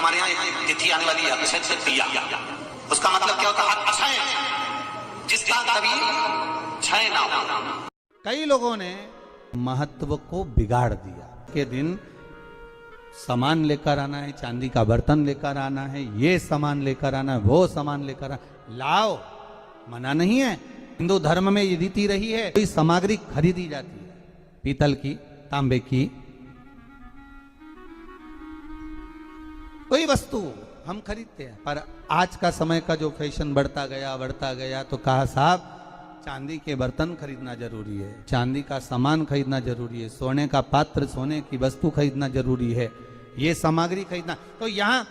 तुम्हारे यहाँ एक तिथि आने वाली है अक्षय तृतीया, उसका मतलब क्या होता है? अक्षय, जिसका कभी क्षय ना हो। कई लोगों ने महत्व को बिगाड़ दिया के दिन सामान लेकर आना है, चांदी का बर्तन लेकर आना है, ये सामान लेकर आना है, वो सामान लेकर आना, लाओ, मना नहीं है। हिंदू धर्म में ये रीति रही है, कोई सामग्री खरीदी जाती है, पीतल की, तांबे की, कोई वस्तु हम खरीदते हैं। पर आज का समय का जो फैशन बढ़ता गया तो कहा साहब चांदी के बर्तन खरीदना जरूरी है, चांदी का सामान खरीदना जरूरी है, सोने का पात्र, सोने की वस्तु खरीदना जरूरी है, ये सामग्री खरीदना। तो यहाँ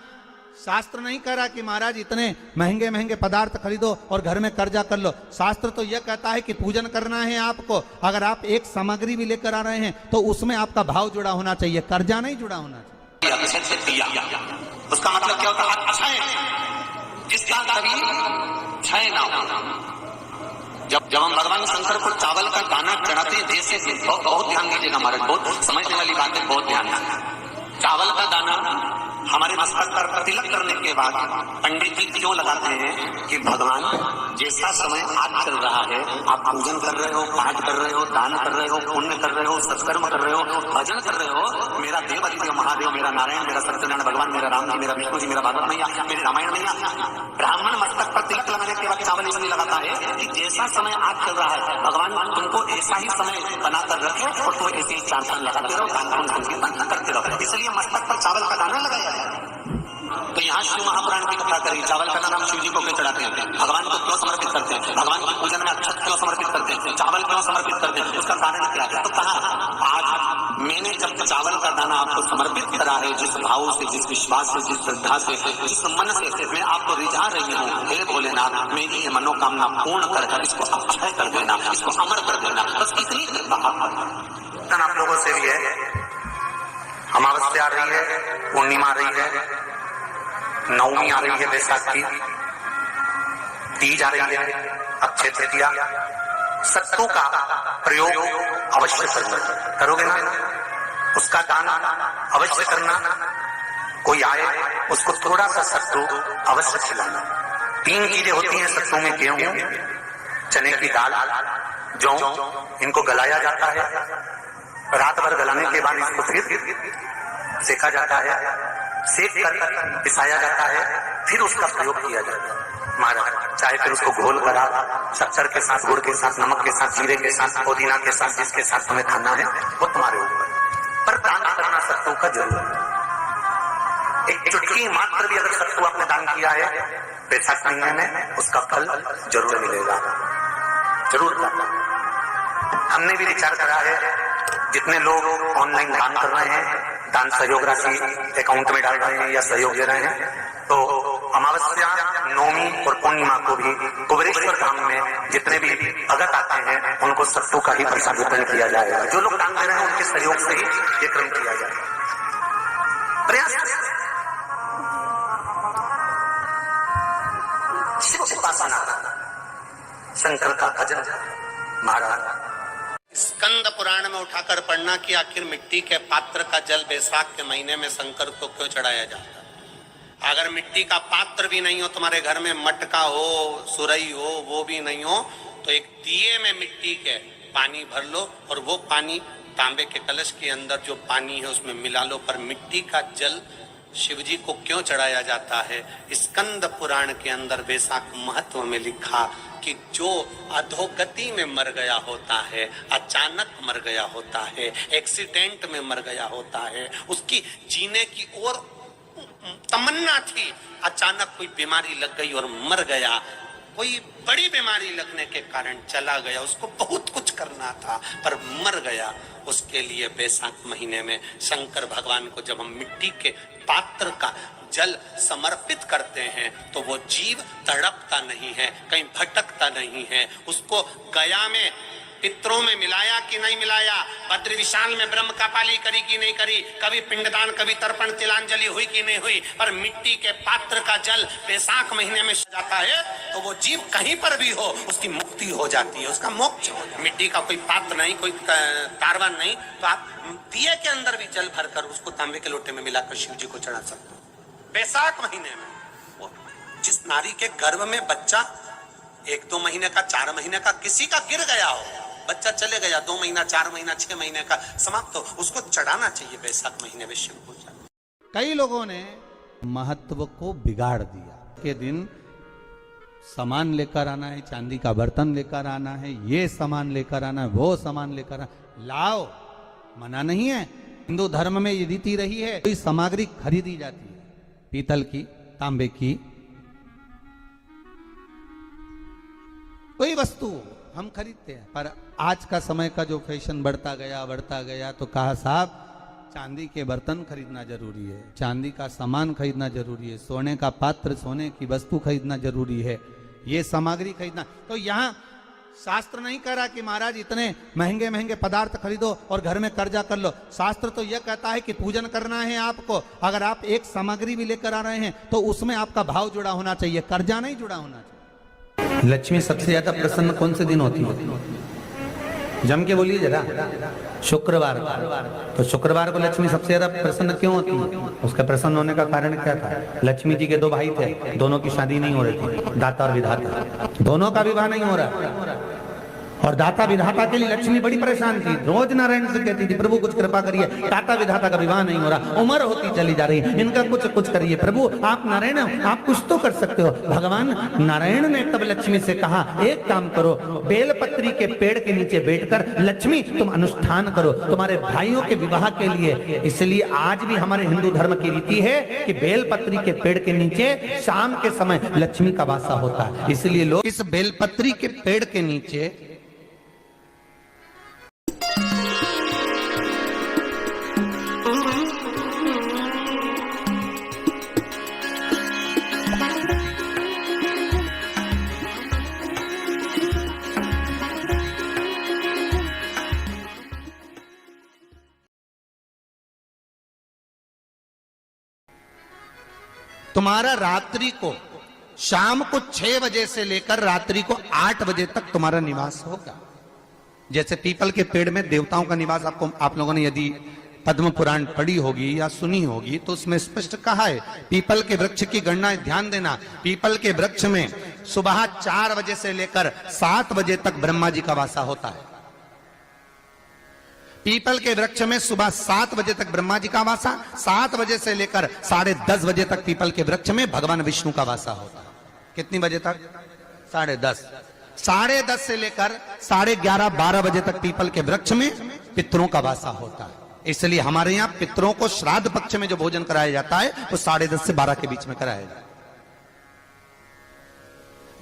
शास्त्र नहीं कह रहा कि महाराज इतने महंगे महंगे पदार्थ खरीदो और घर में कर्जा कर लो। शास्त्र तो यह कहता है कि पूजन करना है आपको, अगर आप एक सामग्री भी लेकर आ रहे हैं तो उसमें आपका भाव जुड़ा होना चाहिए, कर्जा नहीं जुड़ा होना चाहिए। उसका मतलब क्या होता है? अक्षय, जिसका कभी क्षय ना हो। जब हम भगवान शंकर को चावल का दाना चढ़ाते हैं, जैसे बहुत ध्यान दीजिएगा महाराज, बहुत समझने वाली बात है, बहुत ध्यान दीजिए। चावल का दाना हमारे मस्तक पर तिलक करने के बाद पंडित जी क्यों लगाते हैं कि भगवान जैसा समय आज चल रहा है, आप पूजन कर रहे हो, पाठ कर रहे हो, दान कर रहे हो, पुण्य कर रहे हो, सत्कर्म कर रहे हो, भजन कर रहे हो, मेरा देव अधिदेव महादेव, मेरा नारायण, मेरा सत्यनारायण भगवान, मेरा राम जी, मेरा विष्णु जी, मेरा भागवत मैया, मेरी रामायण मैया। ब्राह्मण मस्तक पर तिलक लगाने के बाद चावल इसलिए लगाता है कि जैसा समय आज चल रहा है, भगवान तुमको ऐसा ही समय बनाकर रखे और तुम ऐसे ही चार चांद लगाते रहो, दान पुण्य करते रहो, इसलिए मस्तक पर चावल का दाना लगाया। तो यहाँ शिव महापुराण की कथा करी, चावल का नाम शिव जी को क्यों चढ़ाते हैं, भगवान को क्यों समर्पित करते हैं, भगवान की पूजन में अक्षत क्यों समर्पित करते हैं, चावल क्यों समर्पित करते हैं, उसका कारण क्या है? तो कहा आज मैंने जब चावल का दाना आपको समर्पित करा है, जिस भाव से, जिस विश्वास से, जिस श्रद्धा से, जिस मन से मैं आपको रिझा रही हूँ, हे भोलेनाथ मेरी ये मनोकामना पूर्ण कर इसको अक्षय कर देना, इसको अमर कर देना, बस इतनी कृपा आप लोगों से भी है। अमावस्या आ रही है, पूर्णिमा आ रही है, नवमी आ रही है, बैसाख की तीज आ रही है, अक्षय तृतीया, सत्तू का प्रयोग अवश्य करना, करोगे ना? उसका दान अवश्य करना, कोई आए उसको थोड़ा सा सत्तू अवश्य खिलाना। 3 चीजें होती हैं सत्तू में, गेहूं, चने की दाल, जौ, इनको गलाया जाता है, रात भर गलाने के बाद इसको फिर सेका जाता है, सेक कर पिसाया जाता है, फिर उसका प्रयोग किया जाता है महाराज। चाहे फिर उसको घोल कर शक्कर के साथ, गुड़ के साथ, नमक के साथ, जीरे के साथ, पुदीना के साथ, जिसके साथ तुम्हें खाना है वो तुम्हारे ऊपर, पर दान करना सत्तू का जरूर। एक चुटकी मात्र भी अगर सत्तू आपने दान किया है बैसाख महीने में, उसका फल जरूर मिलेगा, जरूर करना। हमने भी विचार करा है, जितने लोग ऑनलाइन दान कर रहे हैं, दान सहयोग राशि अकाउंट में डाल रहे हैं या सहयोग दे रहे हैं, तो अमावस्या, नवमी और पूर्णिमा को भी कुबेरेश्वर धाम में जितने भी भगत आते हैं उनको सत्तू का ही प्रसाद वितरण किया जाएगा। जो लोग दान दे रहे हैं उनके सहयोग से ही ये क्रम किया जाएगा। प्रयास शिव उपासना, शंकर का भजन महाराज। स्कंद पुराण में उठाकर पढ़ना कि आखिर मिट्टी के पात्र का जल बैसाख के महीने में शंकर को क्यों चढ़ाया जाता है। अगर मिट्टी का पात्र भी नहीं हो, तुम्हारे घर में मटका हो, सुरई हो, वो भी नहीं हो, तो एक दिए में मिट्टी के पानी भर लो और वो पानी तांबे के कलश के अंदर जो पानी है उसमें मिला लो। पर मिट्टी का जल शिव जी को क्यों चढ़ाया जाता है? स्कंद पुराण के अंदर बैसाख महत्व में लिखा कि जो अधोगति में मर गया होता है, अचानक मर गया होता है, एक्सीडेंट में मर गया होता है, उसकी जीने की और तमन्ना थी, अचानक कोई बीमारी लग गई और मर गया, कोई बड़ी बीमारी लगने के कारण चला गया, उसको बहुत कुछ करना था पर मर गया, उसके लिए बैसाख महीने में शंकर भगवान को जब हम मिट्टी के पात्र का जल समर्पित करते हैं तो वो जीव तड़पता नहीं है, कहीं भटकता नहीं है। उसको गया में, पितरों में मिलाया कि नहीं मिलाया, बद्र विशाल में ब्रह्म का पाली करी कि नहीं करी, कभी पिंडदान, कभी तर्पण, तिलांजलि हुई कि नहीं हुई, पर मिट्टी के पात्र का जल बैसाख महीने में जाता है तो वो जीव कहीं पर भी हो उसकी मुक्ति हो जाती है, उसका मोक्ष हो जाता है। मिट्टी का कोई पात्र नहीं, कोई तारवन नहीं, तो आप दिए के अंदर भी जल भरकर उसको तांबे के लोटे में मिलाकर शिव जी को चढ़ा सकते हो। बैसाख महीने में वो जिस नारी के गर्भ में बच्चा 1-2 महीने का, 4 महीने का, किसी का गिर गया हो, बच्चा चले गया 2 महीना, 4 महीना, 6 महीने का, समाप्त हो, उसको चढ़ाना चाहिए बैसाख महीने में शिव पूजा। कई लोगों ने महत्व को बिगाड़ दिया के दिन सामान लेकर आना है, चांदी का बर्तन लेकर आना है, ये सामान लेकर आना है, वो सामान लेकर आना, लाओ, मना नहीं है। हिंदू धर्म में ये रीति रही है, कोई सामग्री खरीदी जाती है, पीतल की, तांबे की, कोई वस्तु हम खरीदते हैं। पर आज का समय का जो फैशन बढ़ता गया तो कहा साहब चांदी के बर्तन खरीदना जरूरी है, चांदी का सामान खरीदना जरूरी है, सोने का पात्र, सोने की वस्तु खरीदना जरूरी है, ये सामग्री खरीदना। तो यहाँ शास्त्र नहीं कह रहा कि महाराज इतने महंगे महंगे पदार्थ खरीदो और घर में कर्जा कर लो। शास्त्र तो यह कहता है कि पूजन करना है आपको, अगर आप एक सामग्री भी लेकर आ रहे हैं तो उसमें आपका भाव जुड़ा होना चाहिए, कर्जा नहीं जुड़ा होना चाहिए। लक्ष्मी सबसे ज्यादा प्रसन्न कौन से दिन होती है? जम के बोलिए जरा। शुक्रवार। तो शुक्रवार को लक्ष्मी सबसे ज्यादा प्रसन्न क्यों होती है? उसका प्रसन्न होने का कारण क्या था? लक्ष्मी जी के 2 भाई थे, दोनों की शादी नहीं हो रही थी, दाता और विधाता, दोनों का विवाह नहीं हो रहा। और दाता विधाता के लिए लक्ष्मी बड़ी परेशान थी, रोज नारायण से कहती थी प्रभु कुछ कृपा करिए, दाता विधाता का विवाह नहीं हो रहा, उम्र होती चली जा रही है, इनका कुछ करिए प्रभु, आप नारायण हो, आप कुछ तो कर सकते हो। भगवान नारायण ने तब लक्ष्मी से कहा एक काम करो, बेलपत्री के पेड़ के नीचे बैठकर लक्ष्मी तुम अनुष्ठान करो तुम्हारे भाइयों के विवाह के लिए। इसलिए आज भी हमारे हिंदू धर्म की रीति है कि बेलपत्री के पेड़ के नीचे शाम के समय लक्ष्मी का वासा होता है। इसलिए लोग इस बेलपत्री के पेड़ के नीचे तुम्हारा रात्रि को शाम को 6 बजे से लेकर रात्रि को 8 बजे तक तुम्हारा निवास होगा। जैसे पीपल के पेड़ में देवताओं का निवास, आपको आप लोगों ने यदि पद्म पुराण पढ़ी होगी या सुनी होगी तो उसमें स्पष्ट कहा है, पीपल के वृक्ष की गणना ध्यान देना, पीपल के वृक्ष में सुबह 4 बजे से लेकर 7 बजे तक ब्रह्मा जी का वासा होता है। पीपल के वृक्ष में सुबह 7 बजे तक ब्रह्मा जी का वासा, 7 बजे से लेकर 10:30 बजे तक पीपल के वृक्ष में भगवान विष्णु का वासा होता है। कितनी बजे तक? 10:30। 10:30 से लेकर 11:30 12 बजे तक पीपल के वृक्ष में पितरों का वासा होता है। इसलिए हमारे यहाँ पितरों को श्राद्ध पक्ष में जो भोजन कराया जाता है वो 10:30 से 12 के बीच में कराया जाता है।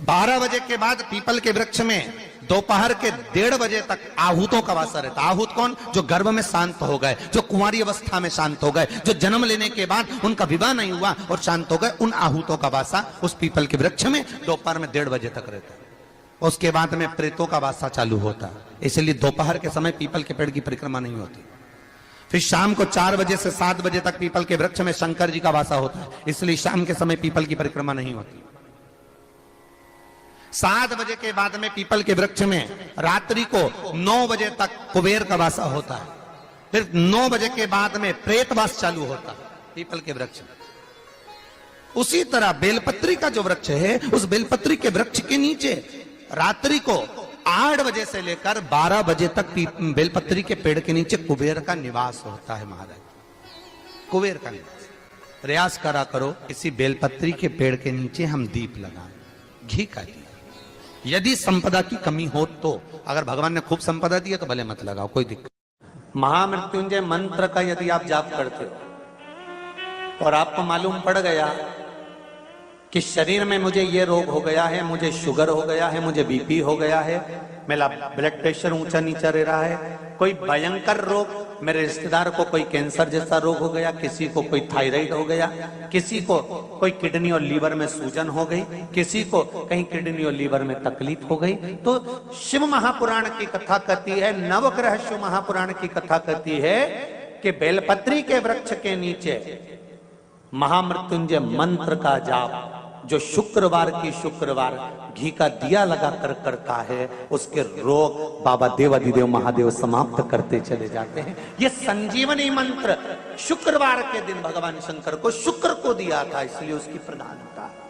12 बजे के बाद पीपल के वृक्ष में दोपहर के 1:30 बजे तक आहूतों का वासा रहता है। आहूत कौन? जो गर्भ में शांत हो गए, जो कुंवारी अवस्था में शांत हो गए, जो जन्म लेने के बाद उनका विवाह नहीं हुआ और शांत हो गए, उन आहूतों का वासा उस पीपल के वृक्ष में दोपहर में 1:30 बजे तक रहता है। उसके बाद में प्रेतों का वासा चालू होता है। इसलिए दोपहर के समय पीपल के पेड़ की परिक्रमा नहीं होती। फिर शाम को 4 बजे से 7 बजे तक पीपल के वृक्ष में शंकर जी का वासा होता है। इसलिए शाम के समय पीपल की परिक्रमा नहीं होती। 7 बजे के बाद में पीपल के वृक्ष में रात्रि को 9 बजे तक कुबेर का वासा होता है। फिर 9 बजे के बाद में प्रेतवास चालू होता है पीपल के वृक्ष में। उसी तरह बेलपत्री का जो वृक्ष है, उस बेलपत्री के वृक्ष के नीचे रात्रि को 8 बजे से लेकर 12 बजे तक बेलपत्री के पेड़ के नीचे कुबेर का निवास होता है। महाराज, कुबेर का निवास। प्रयास करा करो इसी बेलपत्री के पेड़ के नीचे हम दीप लगाएं, घी का दीप। यदि संपदा की कमी हो तो, अगर भगवान ने खूब संपदा दी है तो भले मत लगाओ, कोई दिक्कत। महामृत्युंजय मंत्र का यदि आप जाप करते हो और आपको मालूम पड़ गया कि शरीर में मुझे ये रोग हो गया है, मुझे शुगर हो गया है, मुझे बीपी हो गया है, मेरा ब्लड प्रेशर ऊंचा नीचा रह रहा है, कोई भयंकर रोग, मेरे रिश्तेदार को कोई कैंसर जैसा रोग हो गया, किसी को कोई थायराइड हो गया, किसी को कोई किडनी और लीवर में सूजन हो गई, किसी को कहीं किडनी और लीवर में तकलीफ हो गई, तो शिव महापुराण की कथा कहती है, नवग्रह शिव महापुराण की कथा कहती है कि बेलपत्री के वृक्ष के नीचे महामृत्युंजय मंत्र का जाप जो शुक्रवार की शुक्रवार घी का दिया लगा कर करता है, उसके रोग बाबा देवाधिदेव महादेव समाप्त करते चले जाते हैं। ये संजीवनी मंत्र शुक्रवार के दिन भगवान शंकर को शुक्र को दिया था, इसलिए उसकी प्रधानता है।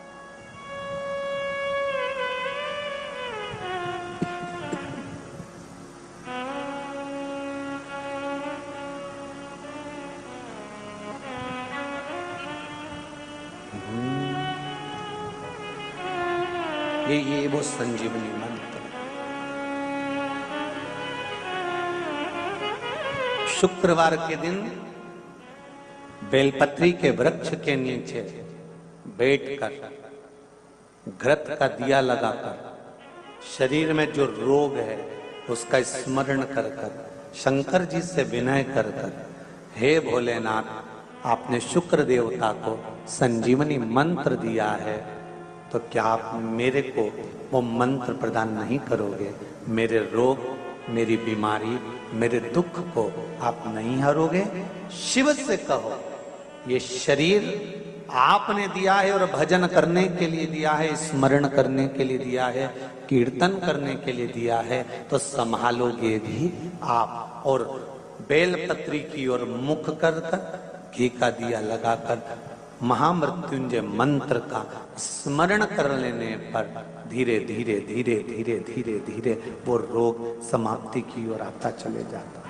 ये वो संजीवनी मंत्र। शुक्रवार के दिन बेलपत्री के वृक्ष के नीचे बैठकर घृत का दिया लगाकर शरीर में जो रोग है उसका स्मरण कर कर शंकर जी से विनय कर कर, हे भोलेनाथ, आपने शुक्र देवता को संजीवनी मंत्र दिया है, तो क्या आप मेरे को वो मंत्र प्रदान नहीं करोगे? मेरे रोग, मेरी बीमारी, मेरे दुख को आप नहीं हरोगे? शिव से कहो, ये शरीर आपने दिया है और भजन करने के लिए दिया है, स्मरण करने के लिए दिया है, कीर्तन करने के लिए दिया है, तो संभालोगे भी आप। और बेलपत्री की ओर मुख कर घी का दिया लगाकर महामृत्युंजय मंत्र का स्मरण कर लेने पर धीरे धीरे धीरे धीरे धीरे धीरे वो रोग समाप्ति की ओर आता चले जाता।